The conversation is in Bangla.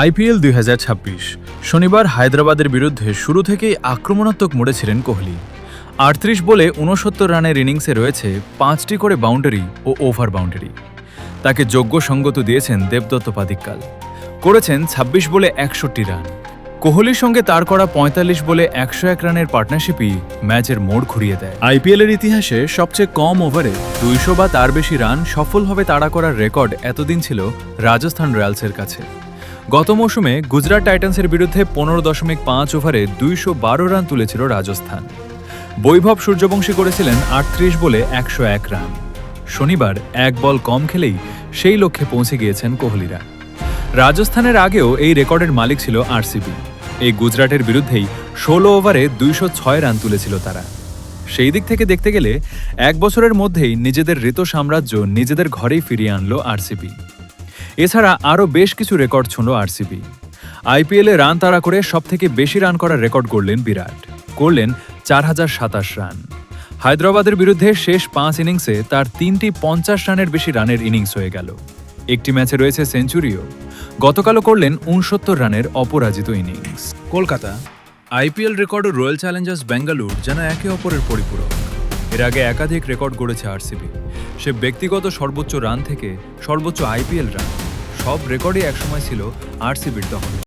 আইপিএল ২০২৬ শনিবার হায়দ্রাবাদের বিরুদ্ধে শুরু থেকেই আক্রমণাত্মক মোড়ে ছিলেন কোহলি। ৩৮ বলে ৬৯ রানের ইনিংসে রয়েছে ৫টি করে বাউন্ডারি ও ওভার বাউন্ডারি। তাকে যোগ্য সঙ্গত দিয়েছেন দেবদত্ত পাদিক্কাল, করেছেন ২৬ বলে ৬১ রান। কোহলির সঙ্গে তার করা ৪৫ বলে ১০১ রানের পার্টনারশিপই ম্যাচের মোড় ঘুরিয়ে দেয়। আইপিএলের ইতিহাসে সবচেয়ে কম ওভারে ২০০ বা তার বেশি রান সফলভাবে তাড়া করার রেকর্ড এতদিন ছিল রাজস্থান রয়্যালসের কাছে। গত মৌসুমে গুজরাট টাইটান্সের বিরুদ্ধে ১৫.৫ ওভারে ২১২ রান তুলেছিল রাজস্থান। বৈভব সূর্যবংশী করেছিলেন ৩৮ বলে ১০১ রান। শনিবার এক বল কম খেলেই সেই লক্ষ্যে পৌঁছে গিয়েছেন কোহলিরা। রাজস্থানের আগেও এই রেকর্ডের মালিক ছিল আরসিবি। এই গুজরাটের বিরুদ্ধেই ১৬ ওভারে ২০৬ রান তুলেছিল তারা। সেই দিক থেকে দেখতে গেলে এক বছরের মধ্যেই নিজেদের ঋত সাম্রাজ্য নিজেদের ঘরেই ফিরিয়ে আনল আরসিবি। এছাড়া আরও বেশ কিছু রেকর্ড ছুঁল আরসিবি। আইপিএলে রান তাড়া করে সবথেকে বেশি রান করার রেকর্ড করলেন বিরাট, করলেন ৪,০২৭ রান। হায়দ্রাবাদের বিরুদ্ধে শেষ ৫ ইনিংসে তার ৩টি ৫০ রানের বেশি রানের ইনিংস হয়ে গেল। একটি ম্যাচে রয়েছে সেঞ্চুরিও। গতকালও করলেন ৬৯ রানের অপরাজিত ইনিংস। কলকাতা আইপিএল রেকর্ড ও রয়্যাল চ্যালেঞ্জার্স বেঙ্গালুরু যেন একে অপরের পরিপূরক। এর আগে একাধিক রেকর্ড গড়েছে আরসিবি। সে ব্যক্তিগত সর্বোচ্চ রান থেকে সর্বোচ্চ আইপিএল রান, সব রেকর্ডই একসময় ছিল আরসিবির দখলে।